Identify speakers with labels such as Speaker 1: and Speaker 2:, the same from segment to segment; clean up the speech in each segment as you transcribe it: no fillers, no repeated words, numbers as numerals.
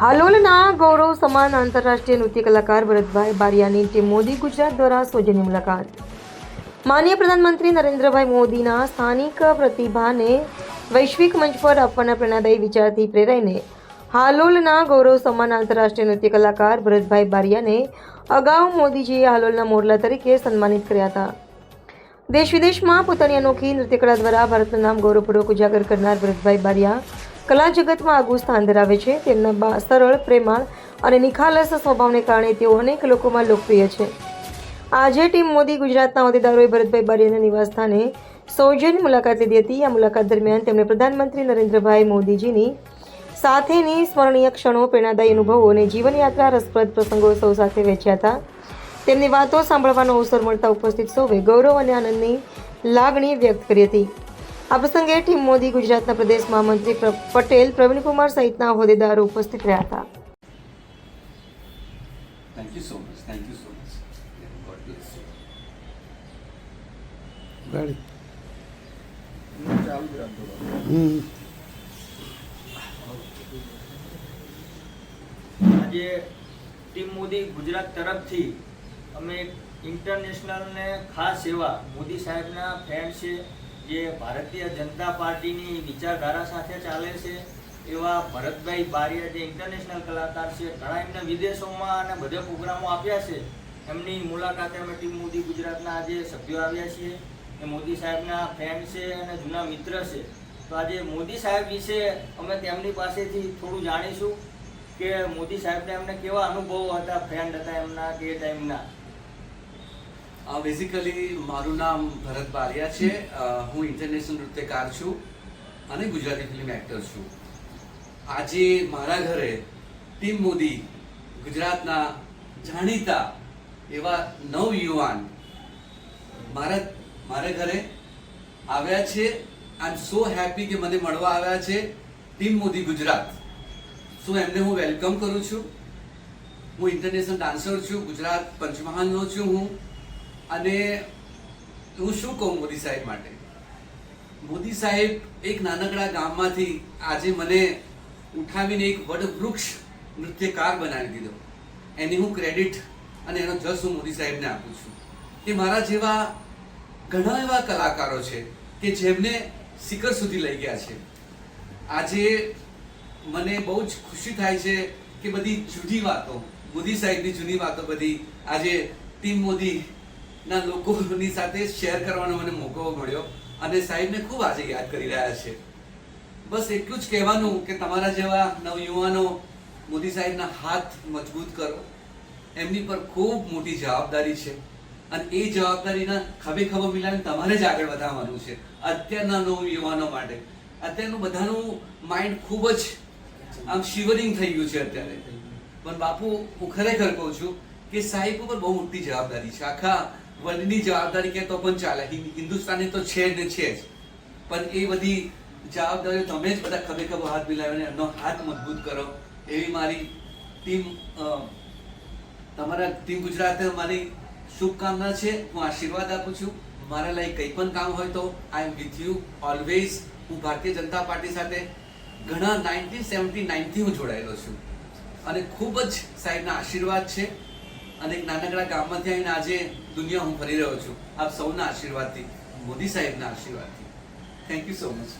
Speaker 1: હાલોલના ગૌરવ સમાન આંતરરાષ્ટ્રીય નૃત્ય કલાકાર ભરતભાઈ બારિયાની ટીમ મોદી ગુજરાત દ્વારા સૌજન્ય મુલાકાત. માનનીય પ્રધાનમંત્રી નરેન્દ્રભાઈ મોદીના સ્થાનિક પ્રતિભાને વૈશ્વિક મંચ પર આપવાના પ્રેરણાદાયી વિચારથી પ્રેરાઈને હાલોલના ગૌરવ સમાન આંતરરાષ્ટ્રીય નૃત્ય કલાકાર ભરતભાઈ બારિયાને અગાઉ મોદીજીએ હાલોલના મોરલા તરીકે સન્માનિત કર્યા હતા. દેશ વિદેશમાં પોતાની અનોખી નૃત્યકલા દ્વારા ભારતનું નામ ગૌરવપૂર્વક ઉજાગર કરનાર ભરતભાઈ બારિયા કલા જગતમાં આગવું સ્થાન ધરાવે છે. તેમના સરળ, પ્રેમાળ અને નિખાલસ સ્વભાવને કારણે તેઓ અનેક લોકોમાં લોકપ્રિય છે. આજે ટીમ મોદી ગુજરાતના હોદ્દેદારોએ ભરતભાઈ બારિયાના નિવાસસ્થાને સૌજન્ય મુલાકાત લીધી હતી. આ મુલાકાત દરમિયાન તેમણે પ્રધાનમંત્રી નરેન્દ્રભાઈ મોદીજીની સાથેની સ્મરણીય ક્ષણો, પ્રેરણાદાયી અનુભવો અને જીવનયાત્રા રસપ્રદ પ્રસંગો સૌ સાથે વહેંચ્યા હતા. તેમની વાતો સાંભળવાનો અવસર મળતા ઉપસ્થિત સૌએ ગૌરવ અને આનંદની લાગણી વ્યક્ત કરી હતી. આ પ્રસંગે ટીમ મોદી ગુજરાતના પ્રદેશ મહામંત્રી પટેલ પ્રવીણકુમાર સહિતના હોદ્દેદારો ઉપસ્થિત રહ્યા હતા.
Speaker 2: Thank you so much. Thank you so much. God bless you.
Speaker 3: Ready.
Speaker 4: આજે ટીમ મોદી ગુજરાત તરફથી અમે ઇન્ટરનેશનલ ને ખાસ એવા મોદી સાહેબના ફ્રેન્ડ છે, જે ભારતીય જનતા પાર્ટીની વિચારધારા સાથે ચાલે છે, એવા ભરતભાઈ બારિયા જે ઇન્ટરનેશનલ કલાકાર છે, ઘણા એમને વિદેશોમાં અને બધે પ્રોગ્રામો આપ્યા છે. એમની મુલાકાતે અમે ટીમ મોદી ગુજરાતના આજે સભ્યો આવ્યા છીએ. એ મોદી સાહેબના ફ્રેન્ડ છે અને જૂના મિત્ર છે. તો આજે મોદી સાહેબ વિશે અમે તેમની પાસેથી થોડું જાણીશું કે મોદી સાહેબને એમને કેવા અનુભવો હતા, ફ્રેન્ડ હતા એમના કે એ ટાઈમના.
Speaker 2: બેઝિકલી મારું નામ ભરત બારિયા છે. હું ઇન્ટરનેશનલ નૃત્યકાર છું અને ગુજરાતી ફિલ્મ એક્ટર છું. આજે મારા ઘરે ટીમ મોદી ગુજરાતના જાણીતા એવા નવયુવાન મારા ઘરે આવ્યા છે. આઈ એમ સો હેપી કે મને મળવા આવ્યા છે ટીમ મોદી ગુજરાત. સો એમને હું વેલકમ કરું છું. હું ઇન્ટરનેશનલ ડાન્સર છું, ગુજરાત પંચમહાલનો છું હું. અને હું શું કહું મોદી સાહેબ માટે? મોદી સાહેબ એક નાનકડા ગામમાંથી આજે મને ઉઠાવીને એક વડવૃક્ષ નૃત્યકાર બનાવી દીધો. એની હું ક્રેડિટ અને એનો જસ હું મોદી સાહેબને આપું છું. કે મારા જેવા ઘણા એવા કલાકારો છે કે જેમને શિખર સુધી લઈ ગયા છે. આજે મને બહુ જ ખુશી થાય છે કે બધી જૂની વાતો, મોદી સાહેબની જૂની વાતો બધી આજે ટીમ મોદી ના લોકોની સાથે શેર કરવાનો મને મોકો મળ્યો અને સાહેબને ખૂબ આજે યાદ કરી રહ્યા છે. બસ એટલું જ કહેવાનું કે તમારા જેવા નવયુવાનો મોદી સાહેબના હાથ મજબૂત કરો. એમની પર ખૂબ મોટી જવાબદારી છે અને એ જવાબદારીના ખભે ખભો મિલાવીને તમારે જ આગળ વધારવાનું છે. અત્યારના નવયુવાનો માટે અત્યારનું બધાનું માઇન્ડ ખૂબ જ આમ શિવરિંગ થઈ ગયું છે અત્યારે. પણ બાપુ, હું ખરેખર કહું છું કે સાહેબ ઉપર બહુ મોટી જવાબદારી છે. આખા વર્લ્ડની જવાબદારી કે તો પણ ચાલે, હિન્દુસ્તાની તો છે ને છે જ, પણ એ બધી જવાબદારીઓ તમે જ બધા ખભે ખભો હાથ મિલાવીને એમનો હાથ મજબૂત કરો એવી મારી તમારા ટીમ ગુજરાતે મારી શુભકામના છે. હું આશીર્વાદ આપું છું. મારા લાયક કંઈ પણ કામ હોય તો આઈ એમ વિથ યુ ઓલવેઝ. હું ભારતીય જનતા પાર્ટી સાથે ઘણા 1979 થી હું જોડાયેલો છું અને ખૂબ જ સાહેબના આશીર્વાદ છે. અને એક નાનકડા ગામમાંથી આવીને આજે દુનિયા હું ફરી રહ્યો છું આપ સૌના આશીર્વાદથી, મોદી સાહેબના આશીર્વાદથી. Thank you so much.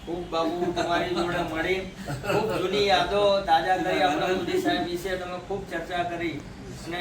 Speaker 4: ખૂબ બાબુ, તમારી જોડે મળી ખૂબ જૂની યાદો તાજા કરી. આપણે મોદી સાહેબ વિશે તમે ખૂબ ચર્ચા કરી અને